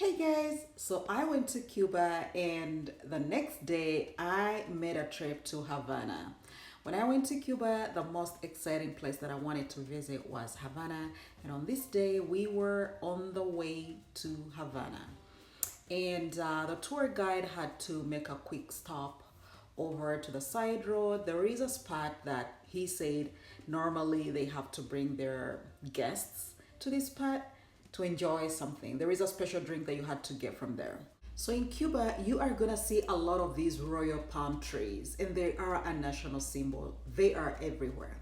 Hey guys, so I went to Cuba and the next day I made a trip to Havana. When I went to Cuba, the most exciting place that I wanted to visit was Havana, and on this day we were on the way to Havana. And the tour guide had to make a quick stop over to the side road. There is a spot that he said normally they have to bring their guests to this spot to enjoy something. There is a special drink that you had to get from there. So in Cuba, you are gonna see a lot of these royal palm trees, and they are a national symbol. They are everywhere.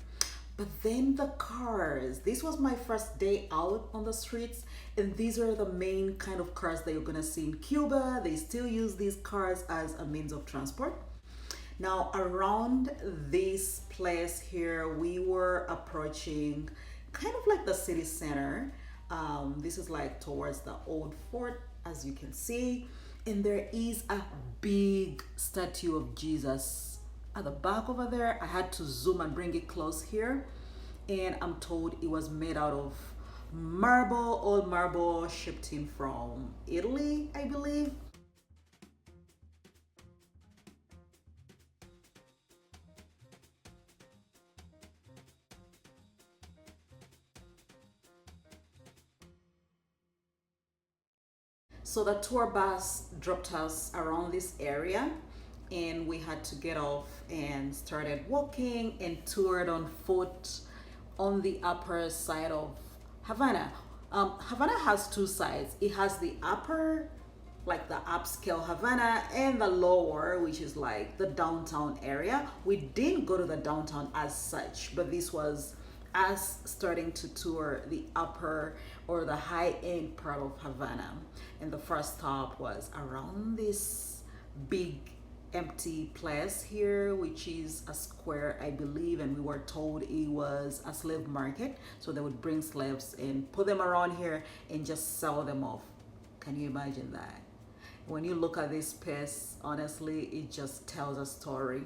But then the cars. This was my first day out on the streets, and these are the main kind of cars that you're gonna see in Cuba. They still use these cars as a means of transport. Now, around this place here, we were approaching kind of like the city center. This is like towards the old fort, as you can see. And there is a big statue of Jesus at the back over there. I had to zoom and bring it close here. And I'm told it was made out of marble, old marble shipped in from Italy, I believe. So the tour bus dropped us around this area, and we had to get off and started walking and toured on foot on the upper side of Havana. Havana has two sides. It has the upper, like the upscale Havana, and the lower, which is like the downtown area. We didn't go to the downtown as such, but this was us starting to tour the upper or the high end part of Havana. And the first stop was around this big empty place here, which is a square, I believe, and we were told it was a slave market. So they would bring slaves and put them around here and just sell them off. Can you imagine that? When you look at this place, honestly, it just tells a story.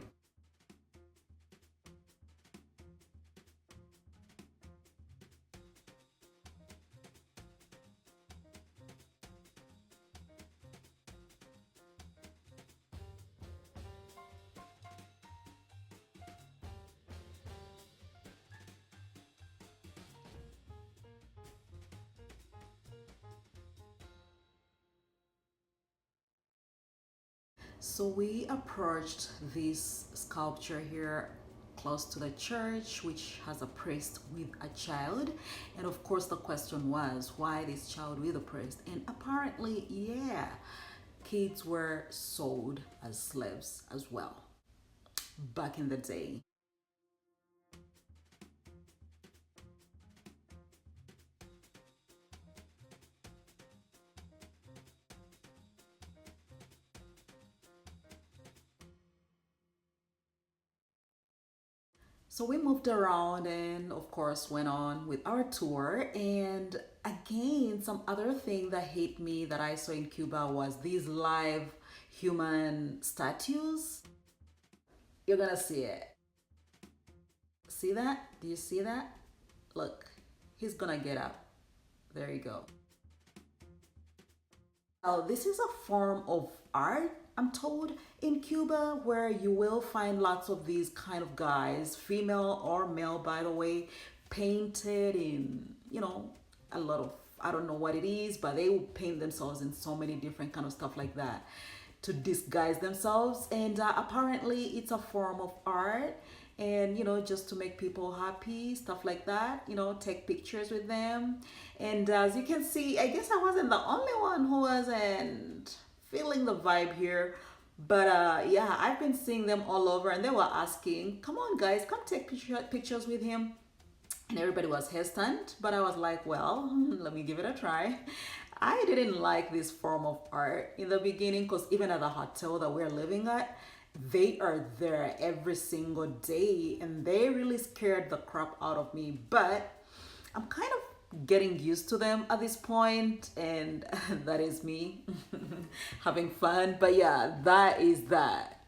So we approached this sculpture here close to the church, which has a priest with a child. And of course, the question was, why this child with a priest? And apparently, yeah, kids were sold as slaves as well back in the day. So we moved around and, of course, went on with our tour. And again, some other thing that hit me that I saw in Cuba was these live human statues. You're gonna see it. See that? Do you see that? Look, he's gonna get up. There you go. Now, this is a form of art, I'm told, in Cuba, where you will find lots of these kind of guys, female or male, by the way, painted in, a lot of, I don't know what it is, but they will paint themselves in so many different kind of stuff like that to disguise themselves. And apparently it's a form of art, and just to make people happy, stuff like that, take pictures with them. And as you can see, I guess I wasn't the only one who wasn't feeling the vibe here. But yeah, I've been seeing them all over, and they were asking, come on guys, come take pictures with him. And everybody was hesitant, but I was like, well, let me give it a try. I didn't like this form of art in the beginning, because even at the hotel that we're living at, they are there every single day, and they really scared the crap out of me. But I'm kind of getting used to them at this point, and that is me having fun. But yeah, that is that.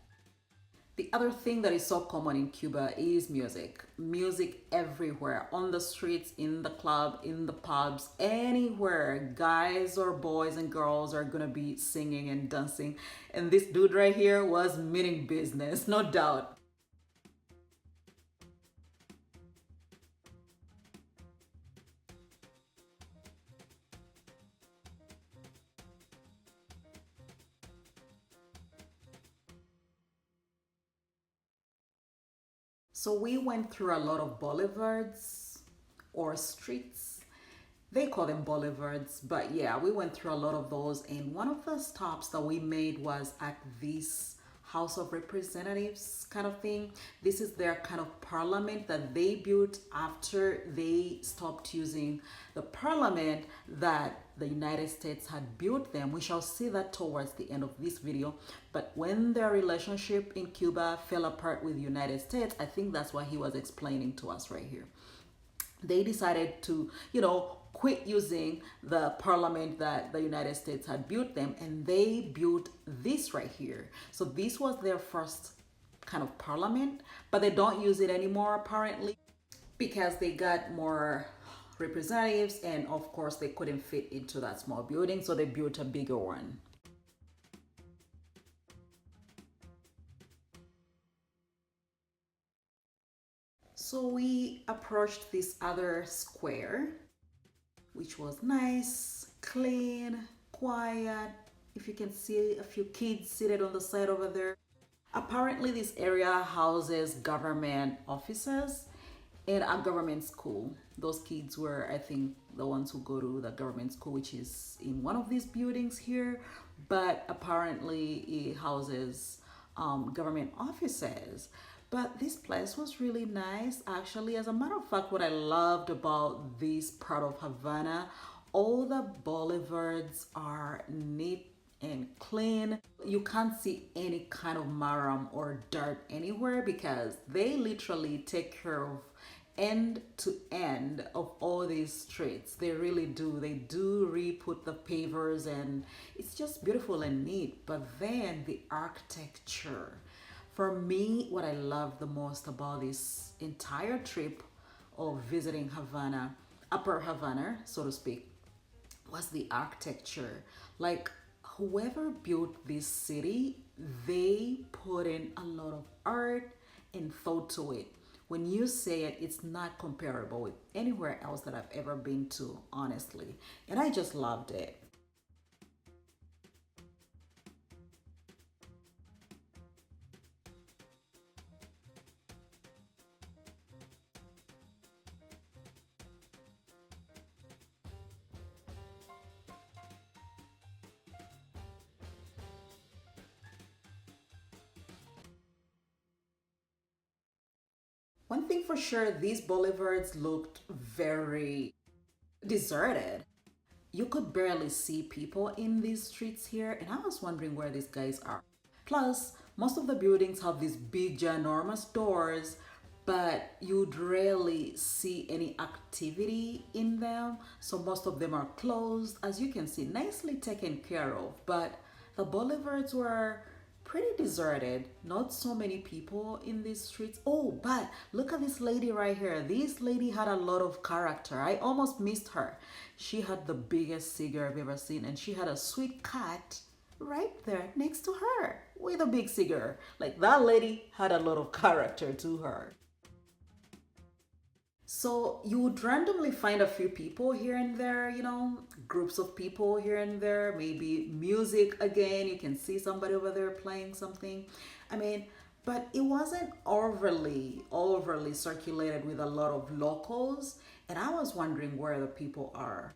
The other thing that is so common in Cuba is music. Music everywhere, on the streets, in the club, in the pubs, anywhere. Guys or boys and girls are gonna be singing and dancing. And this dude right here was meaning business, no doubt. So we went through a lot of boulevards or streets. They call them boulevards, but yeah, we went through a lot of those. And one of the stops that we made was at this House of Representatives kind of thing. This is their kind of parliament that they built after they stopped using the parliament that the United States had built them. We shall see that towards the end of this video. But when their relationship in Cuba fell apart with the United States, I think that's what he was explaining to us right here. They decided to, quit using the parliament that the United States had built them, and they built this right here. So this was their first kind of parliament, but they don't use it anymore apparently because they got more representatives, and of course they couldn't fit into that small building, so they built a bigger one. So we approached this other square, which was nice, clean, quiet. If you can see a few kids seated on the side over there. Apparently, this area houses government offices and a government school. Those kids were, I think, the ones who go to the government school, which is in one of these buildings here. But apparently, it houses government offices. But this place was really nice, actually. As a matter of fact, what I loved about this part of Havana, all the boulevards are neat and clean. You can't see any kind of maram or dirt anywhere because they literally take care of end to end of all these streets. They really do. They do re-put the pavers, and it's just beautiful and neat. But then the architecture. For me, what I love the most about this entire trip of visiting Havana, Upper Havana, so to speak, was the architecture. Like, whoever built this city, they put in a lot of art and thought to it. When you say it, it's not comparable with anywhere else that I've ever been to, honestly. And I just loved it. One thing for sure, these boulevards looked very deserted. You could barely see people in these streets here, and I was wondering where these guys are. Plus, most of the buildings have these big, ginormous doors, but you'd rarely see any activity in them. So most of them are closed, as you can see, nicely taken care of. But the boulevards were pretty deserted. Not so many people in these streets. Oh, but look at this lady right here. This lady had a lot of character. I almost missed her. She had the biggest cigar I've ever seen, and she had a sweet cat right there next to her with a big cigar. Like, that lady had a lot of character to her. So you would randomly find a few people here and there, groups of people here and there, maybe music again. You can see somebody over there playing something. I mean, but it wasn't overly circulated with a lot of locals. And I was wondering where the people are.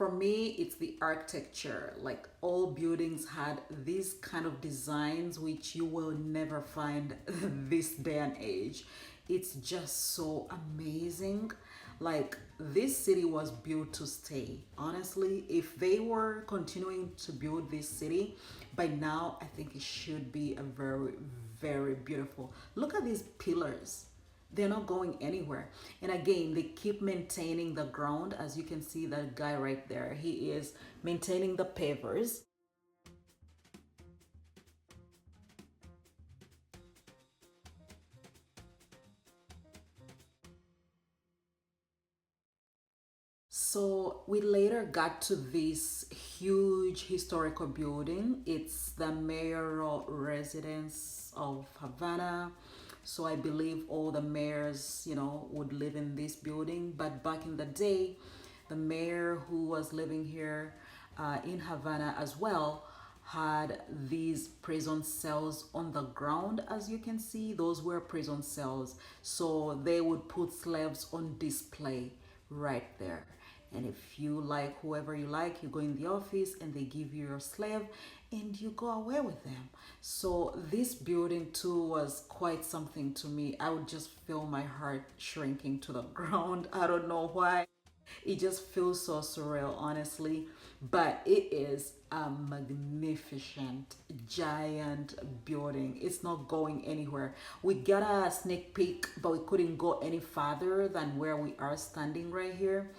For me, it's the architecture. Like all buildings had these kind of designs which you will never find this day and age. It's just so amazing. Like this city was built to stay. Honestly, if they were continuing to build this city, by now I think it should be a very, very beautiful. Look at these pillars, they're not going anywhere. And again, they keep maintaining the ground. As you can see, that guy right there, he is maintaining the pavers. So we later got to this huge historical building. It's the mayoral residence of Havana. So I believe all the mayors, would live in this building. But back in the day, the mayor who was living here in Havana as well had these prison cells on the ground. As you can see, those were prison cells. So they would put slaves on display right there. And if you like whoever you like, you go in the office and they give you your slave and you go away with them. So this building too was quite something to me. I would just feel my heart shrinking to the ground. I don't know why. It just feels so surreal, honestly. But it is a magnificent, giant building. It's not going anywhere. We got a sneak peek, but we couldn't go any farther than where we are standing right here.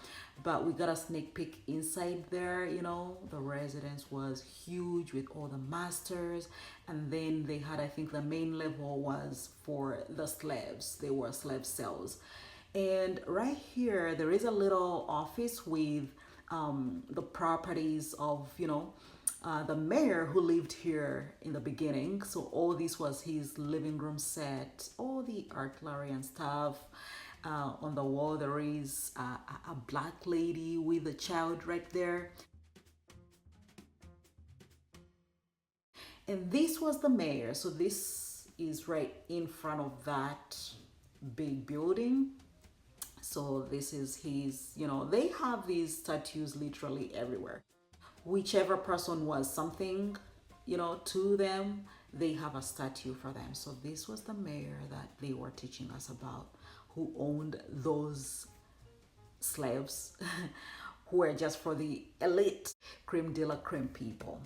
But we got a sneak peek inside there. The residence was huge with all the masters. And then they had, I think the main level was for the slaves. They were slave cells. And right here, there is a little office with the properties of, the mayor who lived here in the beginning. So all this was his living room set, all the artillery and stuff. On the wall, there is a black lady with a child right there. And this was the mayor. So this is right in front of that big building. So this is his, they have these statues literally everywhere. Whichever person was something, to them, they have a statue for them. So this was the mayor that they were teaching us about, who owned those slaves who were just for the elite, creme de la creme people.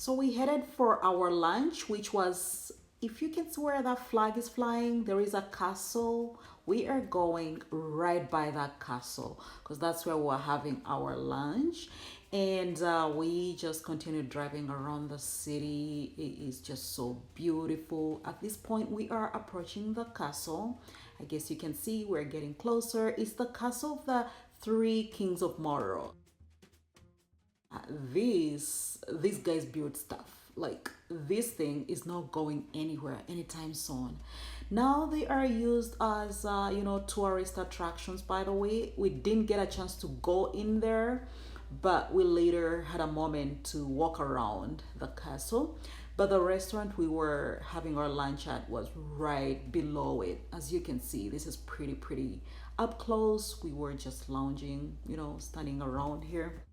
So we headed for our lunch, which was, if you can see where that flag is flying, there is a castle. We are going right by that castle because that's where we're having our lunch. And we just continued driving around the city. It is just so beautiful. At this point, we are approaching the castle. I guess you can see we're getting closer. It's the castle of the three kings of Mayoral. These guys build stuff like this thing is not going anywhere anytime soon. Now they are used as tourist attractions. By the way, we didn't get a chance to go in there, but we later had a moment to walk around the castle. But the restaurant we were having our lunch at was right below it. As you can see, this is pretty up close. We were just lounging, standing around here.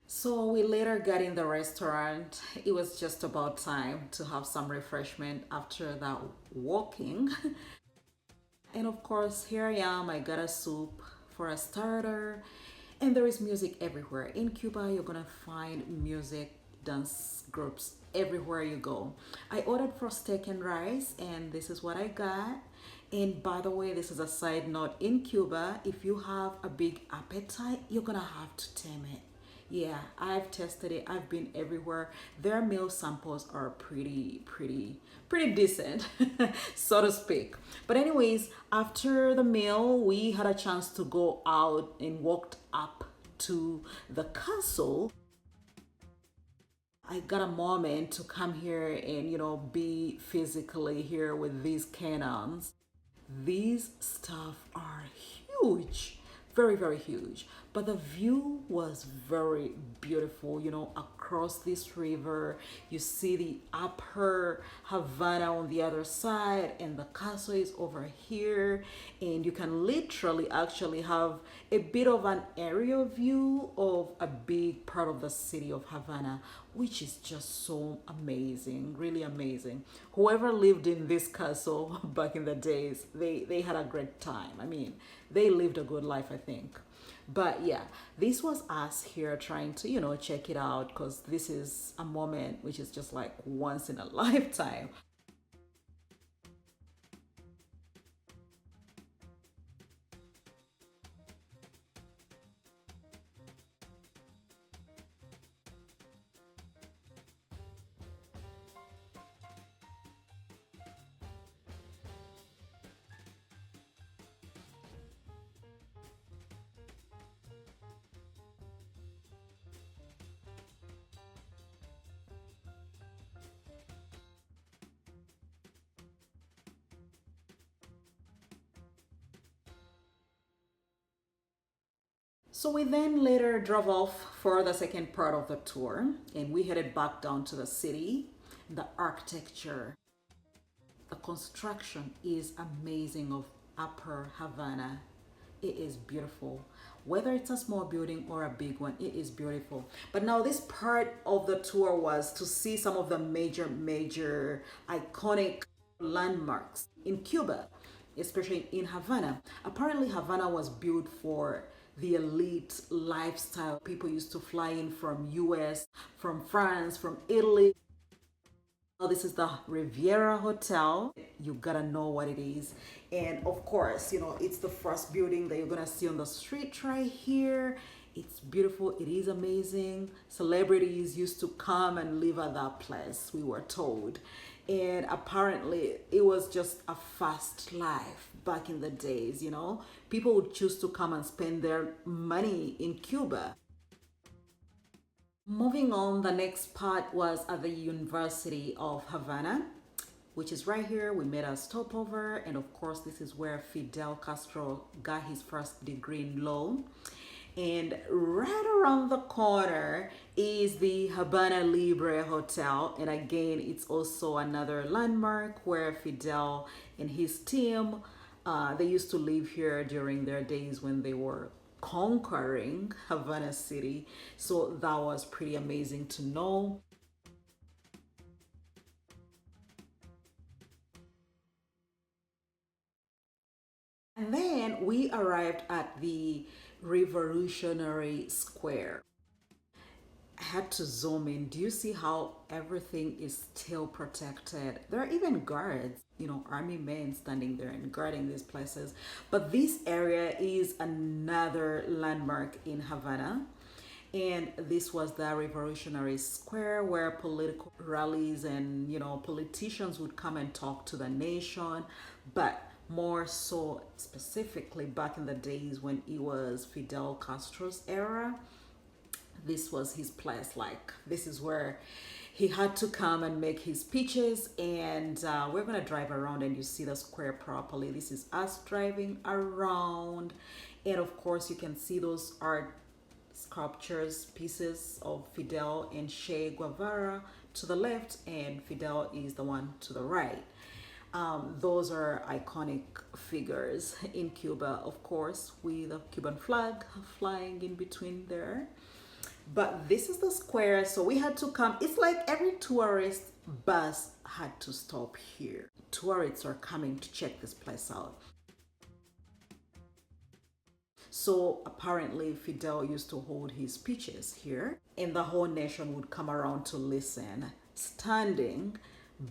So we later got in the restaurant. It was just about time to have some refreshment after that walking. And of course, here I am. I got a soup for a starter. And there is music everywhere. In Cuba, you're gonna find music, dance groups everywhere you go. I ordered for steak and rice, and this is what I got. And by the way, this is a side note. In Cuba, if you have a big appetite, you're gonna have to tame it. Yeah, I've tested it. I've been everywhere. Their meal samples are pretty decent, so to speak. But anyways, after the meal, we had a chance to go out and walked up to the castle. I got a moment to come here and be physically here with these cannons. These stuff are huge, very huge. But the view was very beautiful, across this river. You see the upper Havana on the other side, and the castle is over here. And you can literally actually have a bit of an aerial view of a big part of the city of Havana, which is just so amazing, really amazing. Whoever lived in this castle back in the days, they had a great time. I mean, they lived a good life, I think. But yeah, this was us here trying to, check it out because this is a moment which is just like once in a lifetime. So we then later drove off for the second part of the tour and we headed back down to the city. The architecture, the construction is amazing of Upper Havana. It is beautiful. Whether it's a small building or a big one, it is beautiful. But now this part of the tour was to see some of the major iconic landmarks in Cuba, especially in Havana. Apparently Havana was built for the elite lifestyle. People used to fly in from US, from France, from Italy. Oh, this is the Riviera Hotel. You gotta know what it is. And of course, it's the first building that you're gonna see on the street right here. It's beautiful, it is amazing. Celebrities used to come and live at that place, we were told. And apparently it was just a fast life back in the days, People would choose to come and spend their money in Cuba. Moving on, the next part was at the University of Havana, which is right here. We made a stopover, and of course, this is where Fidel Castro got his first degree in law. And right around the corner is the Habana Libre Hotel. And again, it's also another landmark where Fidel and his team They used to live here during their days when they were conquering Havana City. So that was pretty amazing to know. And then we arrived at the Revolutionary Square. I had to zoom in. Do you see how everything is still protected? There are even guards, army men standing there and guarding these places. But this area is another landmark in Havana. And this was the Revolutionary Square where political rallies and, politicians would come and talk to the nation. But more so specifically back in the days when it was Fidel Castro's era, this was his place. Like, this is where he had to come and make his speeches. And we're gonna drive around and you see the square properly. This is us driving around, and of course you can see those art sculptures, pieces of Fidel and Che Guevara to the left, and Fidel is the one to the right. Those are iconic figures in Cuba, of course, with a Cuban flag flying in between there. But this is the square, so we had to come. It's like every tourist bus had to stop here. Tourists are coming to check this place out. So apparently Fidel used to hold his speeches here, and the whole nation would come around to listen, standing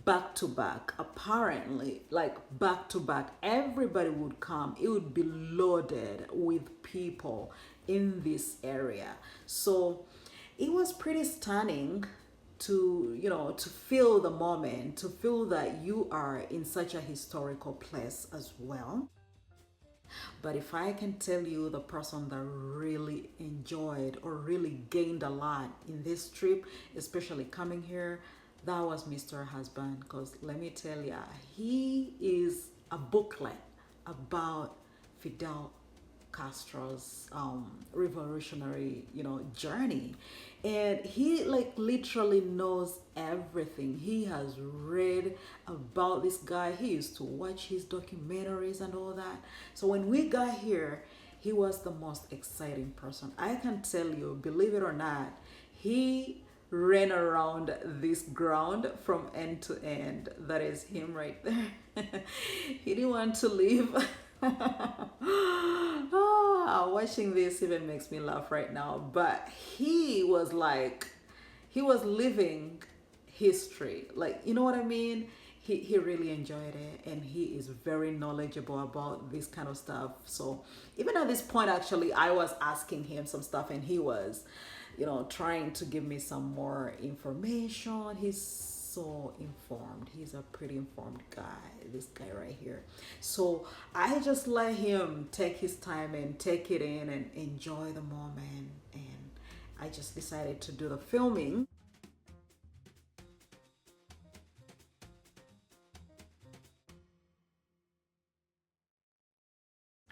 back to back. Apparently, like back to back, everybody would come. It would be loaded with people in this area. So it was pretty stunning to to feel the moment, to feel that you are in such a historical place as well. But if I can tell you the person that really enjoyed or really gained a lot in this trip, especially coming here, that was Mr. Husband. Because let me tell you, he is a booklet about Fidel Castro's revolutionary, journey. And he like literally knows everything. He has read about this guy. He used to watch his documentaries and all that. So when we got here, he was the most exciting person. I can tell you, believe it or not, he ran around this ground from end to end. That is him right there. He didn't want to leave. Watching this even makes me laugh right now. But he was like, he was living history. Like, you know what I mean? He really enjoyed it, and he is very knowledgeable about this kind of stuff. So even at this point, actually, I was asking him some stuff, and he was, trying to give me some more information. He's so informed. He's a pretty informed guy, this guy right here. So I just let him take his time and take it in and enjoy the moment. And I just decided to do the filming.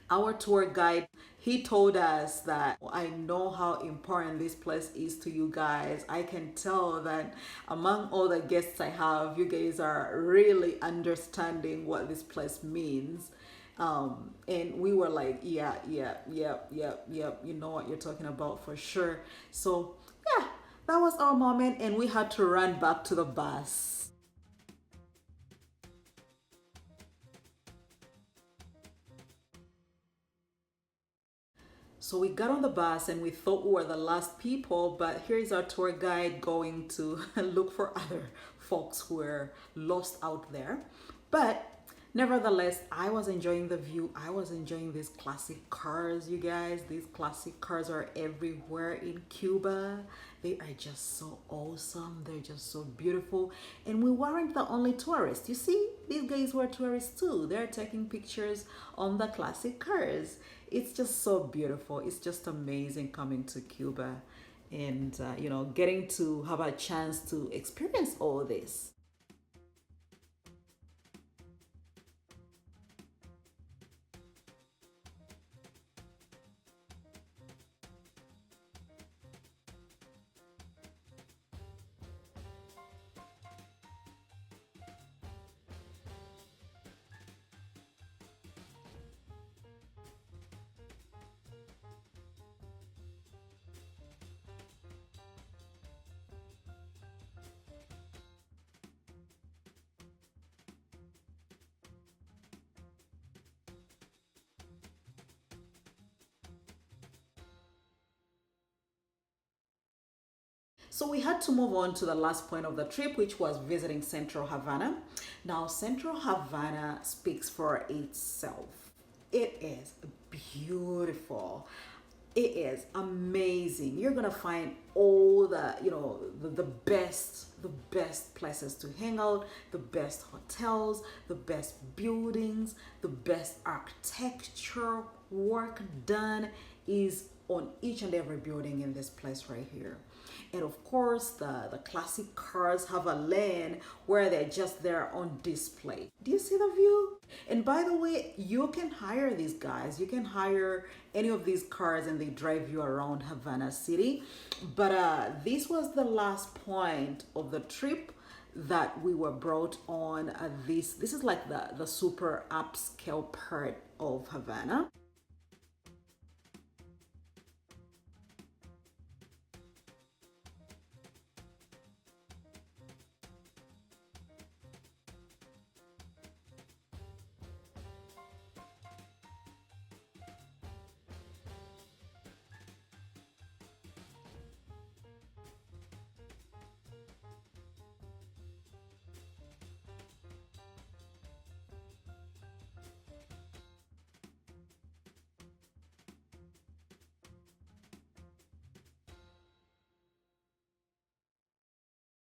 Our tour guide, he told us that I know how important this place is to you guys. I can tell that among all the guests I have, you guys are really understanding what this place means. And we were like, yeah, yeah, yep, yep, yep. You know what you're talking about for sure. So yeah, that was our moment, and we had to run back to the bus. So we got on the bus and we thought we were the last people, but here's our tour guide going to look for other folks who were lost out there. But nevertheless, I was enjoying the view. I was enjoying these classic cars, you guys. These classic cars are everywhere in Cuba. They are just so awesome. They're just so beautiful. And we weren't the only tourists. You see, these guys were tourists too. They're taking pictures on the classic cars. It's just so beautiful. It's just amazing coming to Cuba and, getting to have a chance to experience all this. So we had to move on to the last point of the trip, which was visiting Central Havana. Now, Central Havana speaks for itself. It is beautiful. It is amazing. You're gonna find all the, the best places to hang out, the best hotels, the best buildings, the best architecture work done is on each and every building in this place right here. And of course, the classic cars have a lane where they're just there on display. Do you see the view? And by the way, you can hire these guys. You can hire any of these cars and they drive you around Havana City. But this was the last point of the trip that we were brought on. This is like the super upscale part of Havana.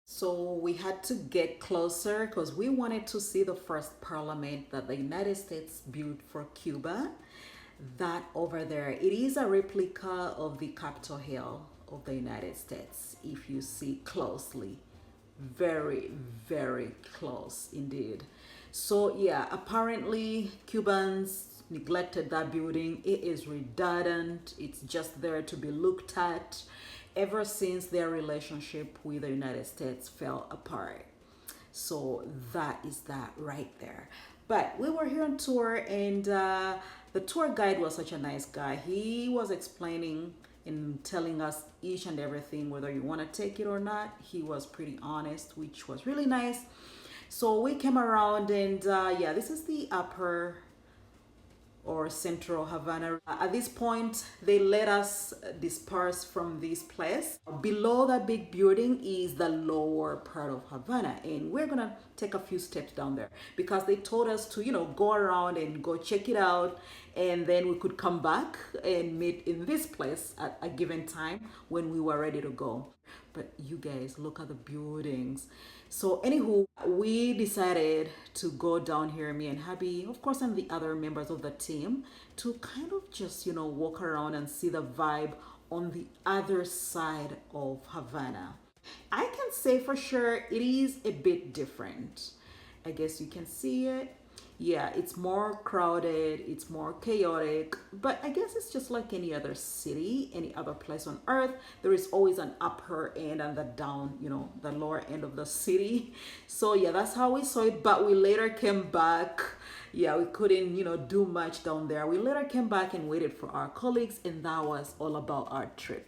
So we had to get closer because we wanted to see the first parliament that the United States built for Cuba. That over there, it is a replica of the Capitol Hill of the United States, if you see closely. Very, very close indeed. So yeah, apparently Cubans neglected that building. It is redundant. It's just there to be looked at ever since their relationship with the United States fell apart. So that is that right there. But we were here on tour, and the tour guide was such a nice guy. He was explaining and telling us each and everything, whether you want to take it or not. He was pretty honest, which was really nice. So we came around, and yeah, this is the upper or Central Havana. At this point, they let us disperse from this place. Below that big building is the lower part of Havana, and we're gonna take a few steps down there because they told us to, go around and go check it out, and then we could come back and meet in this place at a given time when we were ready to go. But you guys, look at the buildings. So anywho, we decided to go down here, me and Happy, of course, and the other members of the team, to kind of just, walk around and see the vibe on the other side of Havana. I can say for sure it is a bit different. I guess you can see it. Yeah, it's more crowded, it's more chaotic, but I guess it's just like any other city, any other place on earth. There is always an upper end and the down, the lower end of the city. So yeah, that's how we saw it, but we later came back. Yeah, we couldn't, do much down there. We later came back and waited for our colleagues, and that was all about our trip.